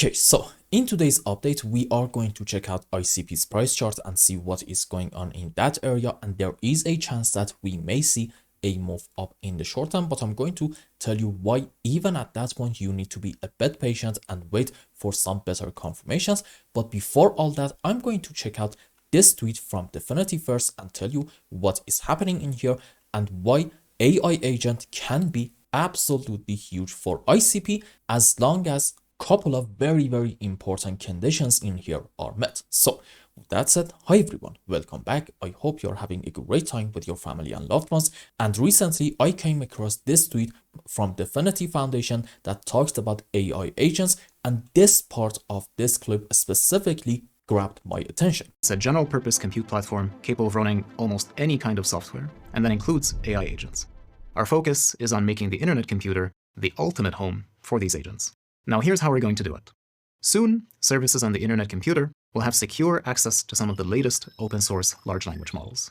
Okay, so in today's update, we are going to check out ICP's price chart and see what is going on in that area. And there is a chance that we may see a move up in the short term, but I'm going to tell you why even at that point you need to be a bit patient and wait for some better confirmations. But before all that, I'm going to check out this tweet from Definity first and tell you what is happening in here and why AI agent can be absolutely huge for ICP as long as couple of very important conditions in here are met. So with that said, hi everyone, welcome back. I hope you're having a great time with your family and loved ones. And recently I came across this tweet from Definity Foundation that talks about AI agents, and this part of this clip specifically grabbed my attention. It's a general purpose compute platform capable of running almost any kind of software, and that includes AI agents. Our focus is on making the internet computer the ultimate home for these agents. Now here's how we're going to do it. Soon, services on the internet computer will have secure access to some of the latest open source large language models.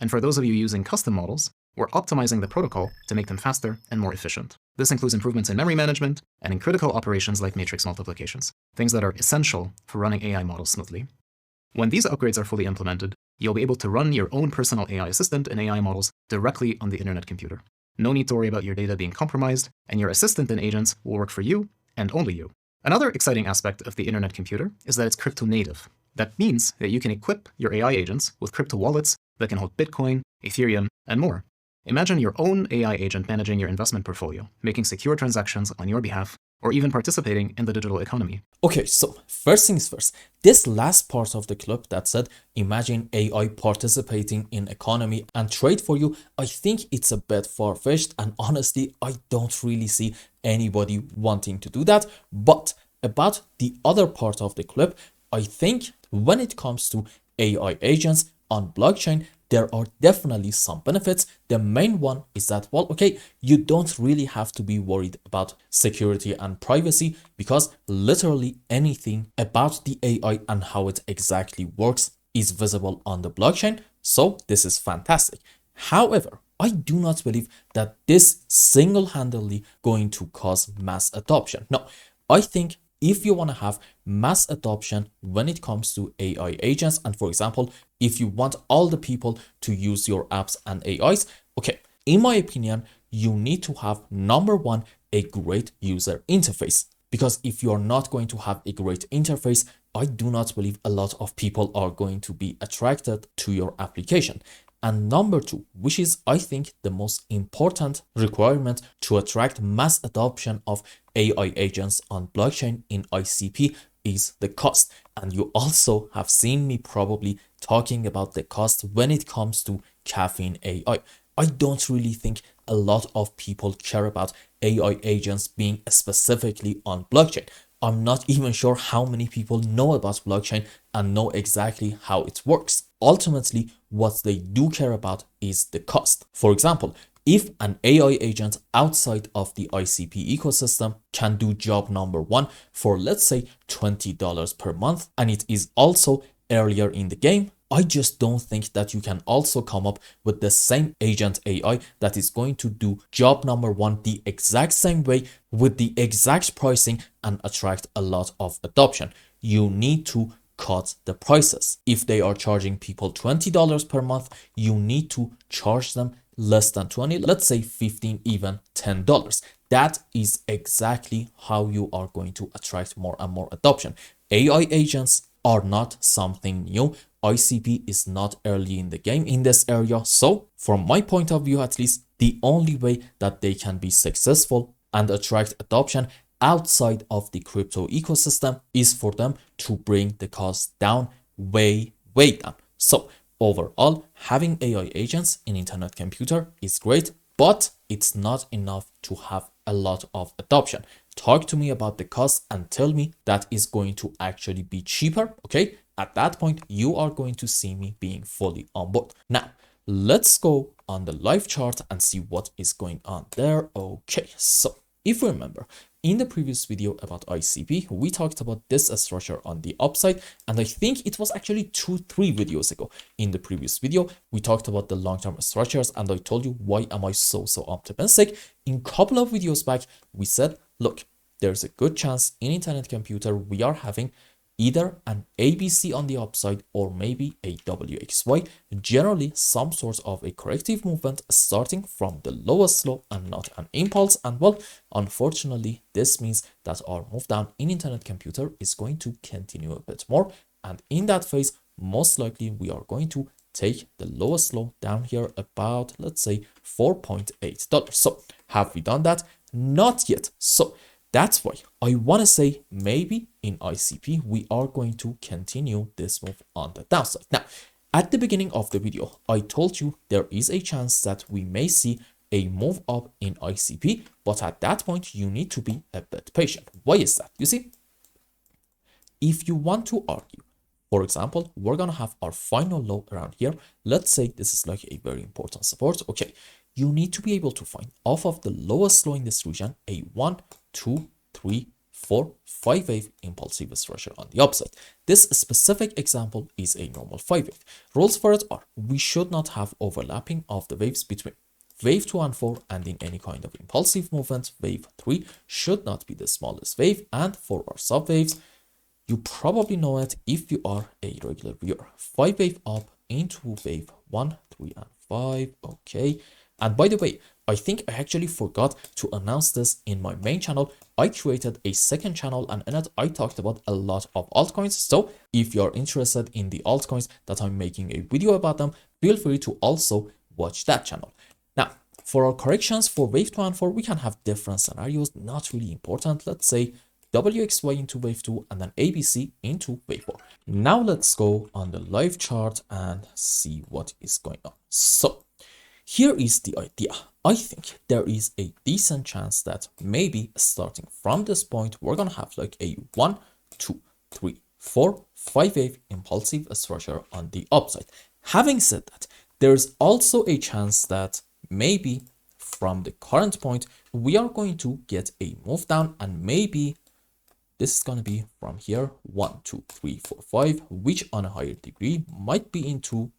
And for those of you using custom models, we're optimizing the protocol to make them faster and more efficient. This includes improvements in memory management and in critical operations like matrix multiplications, things that are essential for running AI models smoothly. When these upgrades are fully implemented, you'll be able to run your own personal AI assistant and AI models directly on the internet computer. No need to worry about your data being compromised, and your assistant and agents will work for you and only you. Another exciting aspect of the internet computer is that it's crypto native. That means that you can equip your AI agents with crypto wallets that can hold Bitcoin, Ethereum, and more. Imagine your own AI agent managing your investment portfolio, making secure transactions on your behalf, or even participating in the digital economy. Okay, so first things first, this last part of the clip that said, imagine AI participating in economy and trade for you, I think it's a bit far-fetched, and honestly, I don't really see anybody wanting to do that. But about the other part of the clip, I think when it comes to AI agents on blockchain, there are definitely some benefits. The main one is that, well, okay, you don't really have to be worried about security and privacy because literally anything about the AI and how it exactly works is visible on the blockchain. So this is fantastic. However, I do not believe that this single-handedly going to cause mass adoption. No, I think if you want to have mass adoption when it comes to AI agents, and for example, if you want all the people to use your apps and AIs, okay, in my opinion, you need to have number one, a great user interface. Because if you're not going to have a great interface, I do not believe a lot of people are going to be attracted to your application. And number two, which is, I think, the most important requirement to attract mass adoption of AI agents on blockchain in ICP is the cost. And you also have seen me probably talking about the cost when it comes to caffeine AI. I don't really think a lot of people care about AI agents being specifically on blockchain. I'm not even sure how many people know about blockchain and know exactly how it works. Ultimately, what they do care about is the cost. For example, if an AI agent outside of the ICP ecosystem can do job number one for, let's say, $20 per month, and it is also earlier in the game, I just don't think that you can also come up with the same agent AI that is going to do job number one the exact same way with the exact pricing and attract a lot of adoption. You need to cut the prices. If they are charging people $20 per month, you need to charge them less than 20, let's say 15, even $10. That is exactly how you are going to attract more and more adoption. AI agents are not something new. ICP is not early in the game in this area. So from my point of view, at least, the only way that they can be successful and attract adoption outside of the crypto ecosystem is for them to bring the cost down, way down. So overall, having AI agents in internet computer is great, but it's not enough to have a lot of adoption. Talk to me about the cost and tell me that is going to actually be cheaper. Okay, at that point, you are going to see me being fully on board. Now, let's go on the live chart and see what is going on there. Okay, so if you remember, in the previous video about ICP, we talked about this structure on the upside, and I think it was actually 2-3 videos ago. In the previous video, we talked about the long-term structures, and I told you why am I so optimistic. In a couple of videos back, we said, look, there's a good chance in internet computer we are having either an ABC on the upside or maybe a WXY, generally some sort of a corrective movement starting from the lowest low and not an impulse. And well, unfortunately, this means that our move down in internet computer is going to continue a bit more. And in that phase, most likely we are going to take the lowest low down here about, let's say, $4.8. So have we done that? Not yet. So that's why I want to say maybe in ICP, we are going to continue this move on the downside. Now, at the beginning of the video, I told you there is a chance that we may see a move up in ICP, but at that point, you need to be a bit patient. Why is that? You see, if you want to argue, for example, we're going to have our final low around here. Let's say this is like a very important support. Okay, you need to be able to find off of the lowest low in this region a 1, 2, 3, 4, 5 wave impulsive structure on the upside. This specific example is a normal 5 wave. Rules for it are we should not have overlapping of the waves between wave 2 and 4, and in any kind of impulsive movement, wave 3 should not be the smallest wave. And for our sub waves, you probably know it if you are a regular viewer. 5 wave up into wave 1, 3, and 5. Okay. And by the way, I think I actually forgot to announce this in my main channel. I created a second channel and in it I talked about a lot of altcoins. So if you're interested in the altcoins that I'm making a video about them, feel free to also watch that channel. Now, for our corrections for wave 2 and 4, we can have different scenarios, not really important. Let's say WXY into wave 2 and then ABC into wave 4. Now let's go on the live chart and see what is going on. So here is the idea. I think there is a decent chance that maybe starting from this point, we're going to have like a 1, 2, 3, 4, 5 wave impulsive structure on the upside. Having said that, there's also a chance that maybe from the current point, we are going to get a move down, and maybe this is going to be from here 1, 2, 3, 4, 5, which on a higher degree might be into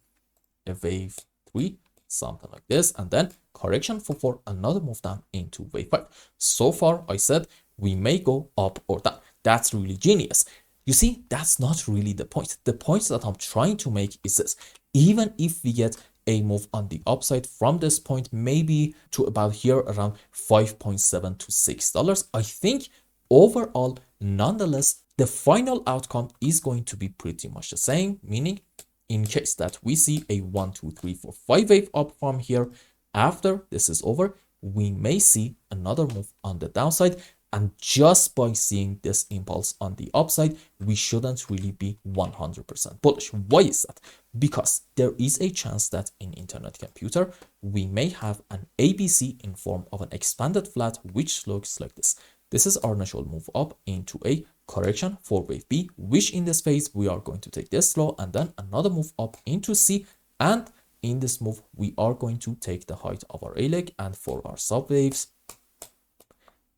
a wave 3, something like this, and then correction for 4, another move down into wave 5. So far, I said we may go up or down. That's really genius. You see, that's not really the point. The point that I'm trying to make is this. Even if we get a move on the upside from this point, maybe to about here around $5.7 to $6, I think overall, nonetheless, the final outcome is going to be pretty much the same, meaning in case that we see a 1, 2, 3, 4, 5 wave up from here, after this is over, we may see another move on the downside. And just by seeing this impulse on the upside, we shouldn't really be 100% bullish. Why is that? Because there is a chance that in internet computer, we may have an ABC in form of an expanded flat, which looks like this. This is our initial move up into a correction for wave B, which in this phase, we are going to take this low and then another move up into C. And in this move, we are going to take the height of our A leg, and for our sub waves,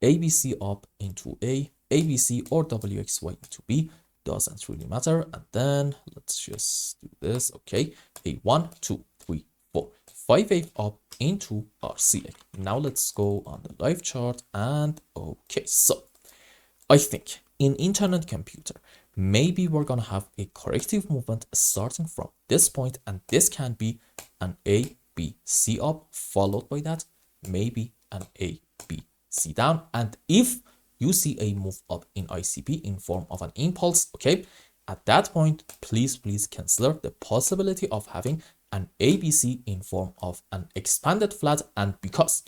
ABC up into A, ABC or WXY into B, doesn't really matter. And then let's just do this. Okay, a 1, 2, 3, 4, 5 wave up into our C leg. Now let's go on the live chart, and okay, so I think in internet computer, maybe we're gonna have a corrective movement starting from this point, and this can be an A, B, C up, followed by that, maybe an A, B, C down. And if you see a move up in ICP in form of an impulse, okay, at that point, please consider the possibility of having an ABC in form of an expanded flat. And because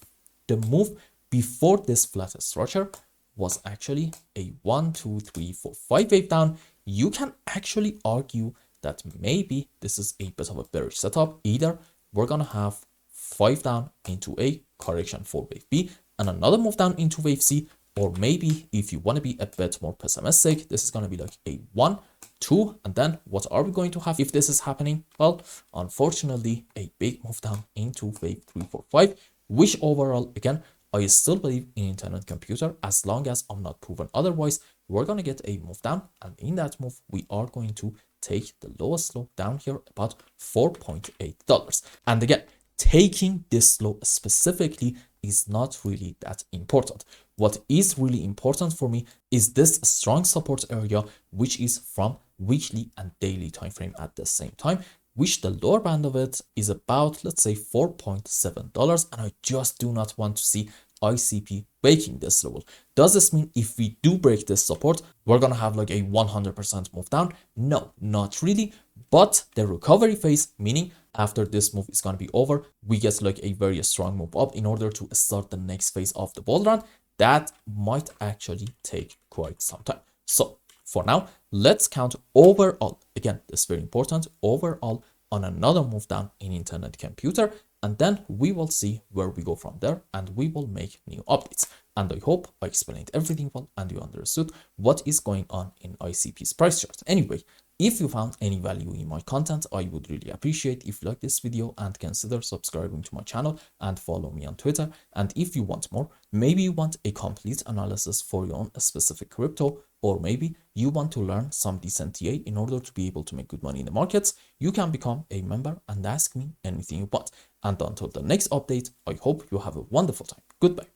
the move before this flat structure was actually a 1, 2, 3, 4, 5 wave down, you can actually argue that maybe this is a bit of a bearish setup. Either we're gonna have 5 down into a correction for wave B and another move down into wave C, or maybe if you want to be a bit more pessimistic, this is going to be like a 1, 2, and then what are we going to have if this is happening? Well, unfortunately, a big move down into wave 3, 4, 5, which overall, again, I still believe in internet computer, as long as I'm not proven otherwise, we're going to get a move down, and in that move, we are going to take the lowest low down here about $4.8. And again, taking this low specifically is not really that important. What is really important for me is this strong support area, which is from weekly and daily time frame at the same time, which the lower band of it is about, let's say, $4.7, and I just do not want to see ICP breaking this level. Does this mean if we do break this support, we're gonna have like a 100% move down? No, not really. But the recovery phase, meaning after this move is gonna be over, we get like a very strong move up in order to start the next phase of the bull run. That might actually take quite some time. So for now, let's count overall, again, this is very important, overall on another move down in internet computer, and then we will see where we go from there, and we will make new updates. And I hope I explained everything well and you understood what is going on in ICP's price chart. Anyway, if you found any value in my content, I would really appreciate if you like this video and consider subscribing to my channel and follow me on Twitter. And if you want more, maybe you want a complete analysis for your own specific crypto, or maybe you want to learn some decent TA in order to be able to make good money in the markets, you can become a member and ask me anything you want. And until the next update, I hope you have a wonderful time. Goodbye.